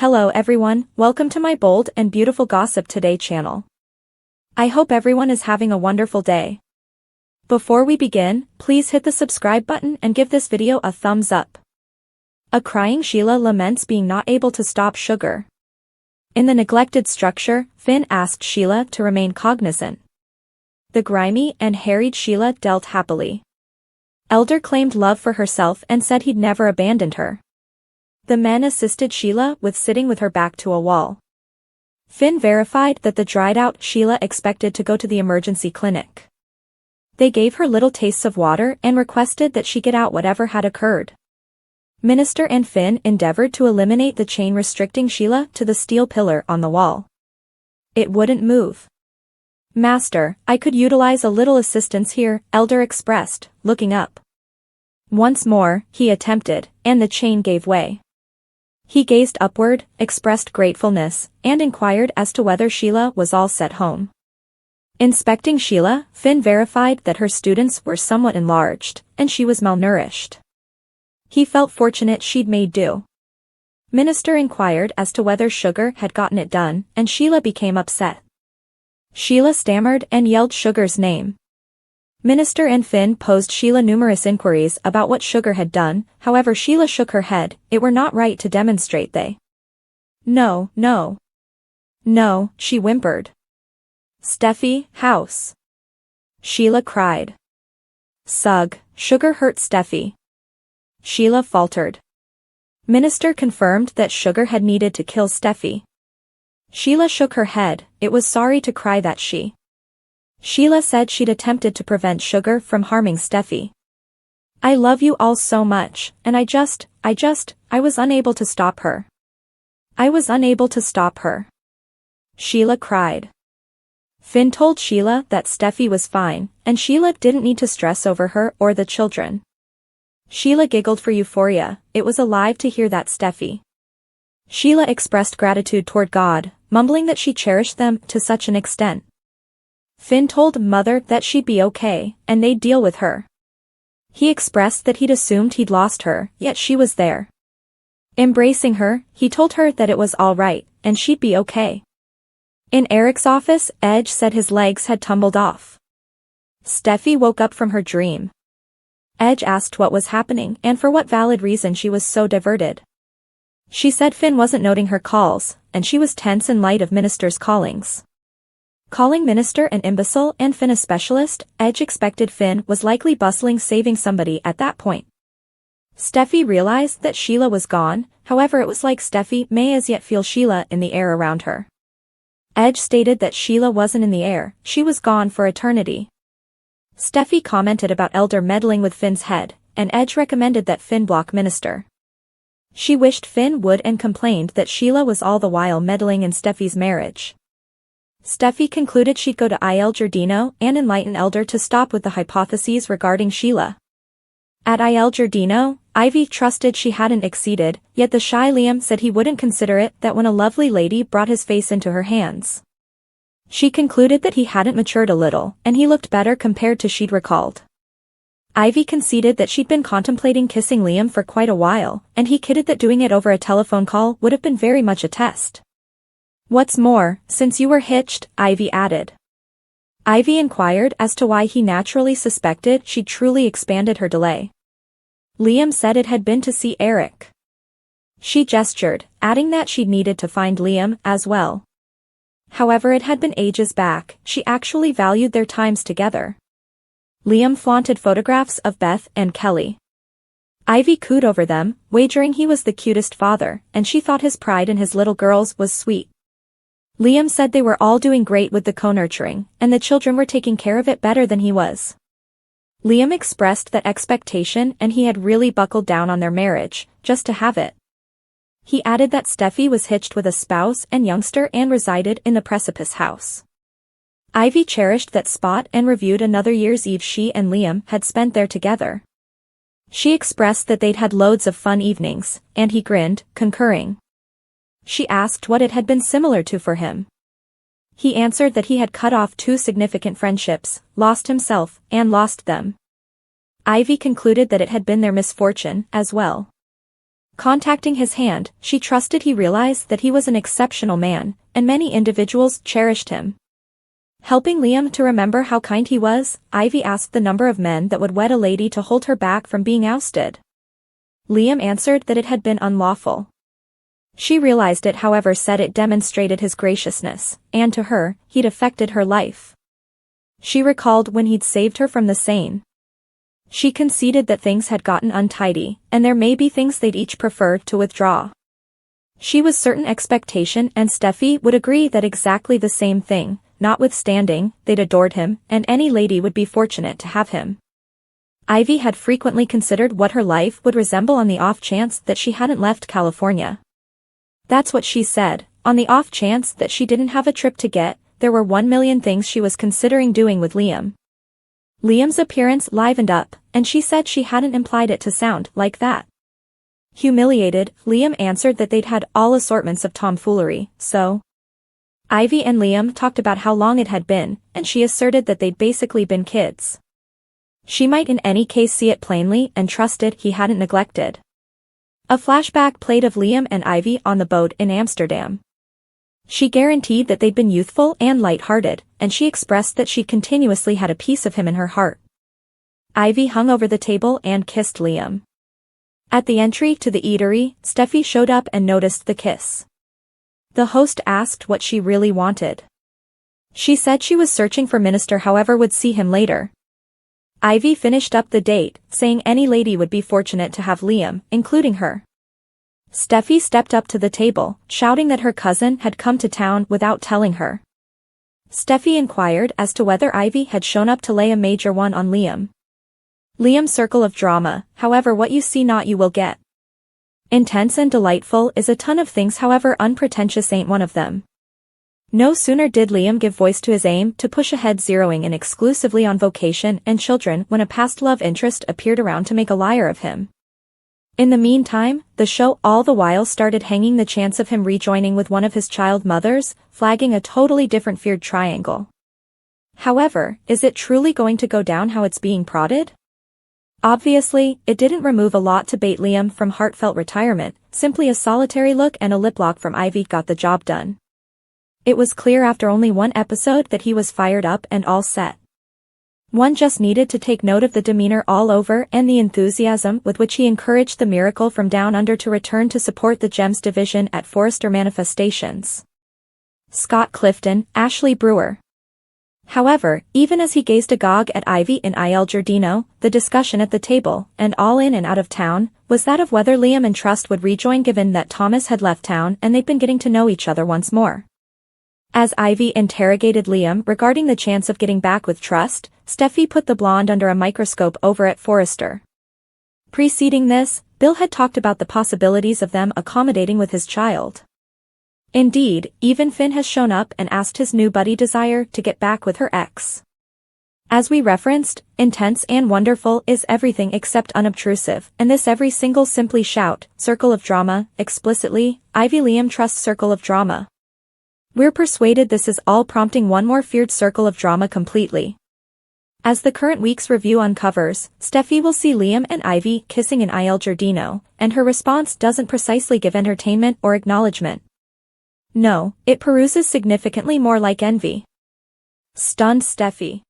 Hello everyone, welcome to my bold and beautiful Gossip Today channel. I hope everyone is having a wonderful day. Before we begin, please hit the subscribe button and give this video a thumbs up. A crying Sheila laments being not able to stop Sugar. In the neglected structure, Finn asked Sheila to remain cognizant. The grimy and harried Sheila dealt happily. Elder claimed love for herself and said he'd never abandoned her. The men assisted Sheila with sitting with her back to a wall. Finn verified that the dried-out Sheila expected to go to the emergency clinic. They gave her little tastes of water and requested that she get out whatever had occurred. Minister and Finn endeavored to eliminate the chain restricting Sheila to the steel pillar on the wall. It wouldn't move. "Master, I could utilize a little assistance here," Elder expressed, looking up. Once more, he attempted, and the chain gave way. He gazed upward, expressed gratefulness, and inquired as to whether Sheila was all set home. Inspecting Sheila, Finn verified that her students were somewhat enlarged, and she was malnourished. He felt fortunate she'd made do. Minister inquired as to whether Sugar had gotten it done, and Sheila became upset. Sheila stammered and yelled Sugar's name. Minister and Finn posed Sheila numerous inquiries about what Sugar had done, however Sheila shook her head. It were not right to demonstrate they. No, she whimpered. "Steffi, house." Sheila cried. "Sug, Sugar hurt Steffi." Sheila faltered. Minister confirmed that Sugar had needed to kill Steffi. Sheila shook her head. It was sorry to cry that Sheila said she'd attempted to prevent Sugar from harming Steffi. "I love you all so much, and I was unable to stop her. Sheila cried. Finn told Sheila that Steffi was fine, and Sheila didn't need to stress over her or the children. Sheila giggled for euphoria. It was alive to hear that Steffi. Sheila expressed gratitude toward God, mumbling that she cherished them to such an extent. Finn told Mother that she'd be okay, and they'd deal with her. He expressed that he'd assumed he'd lost her, yet she was there. Embracing her, he told her that it was all right, and she'd be okay. In Eric's office, Edge said his legs had tumbled off. Steffi woke up from her dream. Edge asked what was happening and for what valid reason she was so diverted. She said Finn wasn't noting her calls, and she was tense in light of Minister's callings. Calling Minister an imbecile and Finn a specialist, Edge expected Finn was likely bustling saving somebody at that point. Steffi realized that Sheila was gone, however it was like Steffi may as yet feel Sheila in the air around her. Edge stated that Sheila wasn't in the air, she was gone for eternity. Steffi commented about Elder meddling with Finn's head, and Edge recommended that Finn block Minister. She wished Finn would and complained that Sheila was all the while meddling in Steffi's marriage. Steffi concluded she'd go to Il Giardino and enlighten Elder to stop with the hypotheses regarding Sheila. At Il Giardino, Ivy trusted she hadn't exceeded, yet the shy Liam said he wouldn't consider it that when a lovely lady brought his face into her hands. She concluded that he hadn't matured a little, and he looked better compared to she'd recalled. Ivy conceded that she'd been contemplating kissing Liam for quite a while, and he kidded that doing it over a telephone call would have been very much a test. "What's more, since you were hitched," Ivy added. Ivy inquired as to why he naturally suspected she'd truly expanded her delay. Liam said it had been to see Eric. She gestured, adding that she'd needed to find Liam as well. However it had been ages back, she actually valued their times together. Liam flaunted photographs of Beth and Kelly. Ivy cooed over them, wagering he was the cutest father, and she thought his pride in his little girls was sweet. Liam said they were all doing great with the co-nurturing, and the children were taking care of it better than he was. Liam expressed that expectation and he had really buckled down on their marriage, just to have it. He added that Steffi was hitched with a spouse and youngster and resided in the Precipice house. Ivy cherished that spot and reviewed another year's Eve she and Liam had spent there together. She expressed that they'd had loads of fun evenings, and he grinned, concurring. She asked what it had been similar to for him. He answered that he had cut off 2 significant friendships, lost himself, and lost them. Ivy concluded that it had been their misfortune as well. Contacting his hand, she trusted he realized that he was an exceptional man, and many individuals cherished him. Helping Liam to remember how kind he was, Ivy asked the number of men that would wed a lady to hold her back from being ousted. Liam answered that it had been unlawful. She realized it, however, said it demonstrated his graciousness, and to her, he'd affected her life. She recalled when he'd saved her from the Seine. She conceded that things had gotten untidy, and there may be things they'd each prefer to withdraw. She was certain Expectation and Steffi would agree that exactly the same thing, notwithstanding, they'd adored him, and any lady would be fortunate to have him. Ivy had frequently considered what her life would resemble on the off chance that she hadn't left California. That's what she said, on the off chance that she didn't have a trip to get, there were 1,000,000 things she was considering doing with Liam. Liam's appearance livened up, and she said she hadn't implied it to sound like that. Humiliated, Liam answered that they'd had all assortments of tomfoolery, so. Ivy and Liam talked about how long it had been, and she asserted that they'd basically been kids. She might in any case see it plainly and trusted he hadn't neglected. A flashback played of Liam and Ivy on the boat in Amsterdam. She guaranteed that they'd been youthful and light-hearted, and she expressed that she continuously had a piece of him in her heart. Ivy hung over the table and kissed Liam. At the entry to the eatery, Steffi showed up and noticed the kiss. The host asked what she really wanted. She said she was searching for Minister, however would see him later. Ivy finished up the date, saying any lady would be fortunate to have Liam, including her. Steffi stepped up to the table, shouting that her cousin had come to town without telling her. Steffi inquired as to whether Ivy had shown up to lay a major one on Liam. Liam's circle of drama, however what you see not you will get. Intense and delightful is a ton of things, however unpretentious ain't one of them. No sooner did Liam give voice to his aim to push ahead, zeroing in exclusively on vocation and children, when a past love interest appeared around to make a liar of him. In the meantime, the show all the while started hanging the chance of him rejoining with one of his child mothers, flagging a totally different feared triangle. However, is it truly going to go down how it's being prodded? Obviously, it didn't remove a lot to bait Liam from heartfelt retirement, simply a solitary look and a lip lock from Ivy got the job done. It was clear after only one episode that he was fired up and all set. One just needed to take note of the demeanor all over and the enthusiasm with which he encouraged the Miracle from Down Under to return to support the Gems division at Forrester Manifestations. Scott Clifton, Ashley Brewer. However, even as he gazed agog at Ivy and Il Giardino, the discussion at the table, and all in and out of town, was that of whether Liam and Trust would rejoin, given that Thomas had left town and they'd been getting to know each other once more. As Ivy interrogated Liam regarding the chance of getting back with Trust, Steffi put the blonde under a microscope over at Forrester. Preceding this, Bill had talked about the possibilities of them accommodating with his child. Indeed, even Finn has shown up and asked his new buddy Desire to get back with her ex. As we referenced, intense and wonderful is everything except unobtrusive, and this every single simply shout, circle of drama, explicitly, Ivy Liam Trust circle of drama. We're persuaded this is all prompting one more feared circle of drama completely. As the current week's review uncovers, Steffi will see Liam and Ivy kissing in Il Giardino, and her response doesn't precisely give entertainment or acknowledgement. No, it peruses significantly more like envy. Stunned Steffi.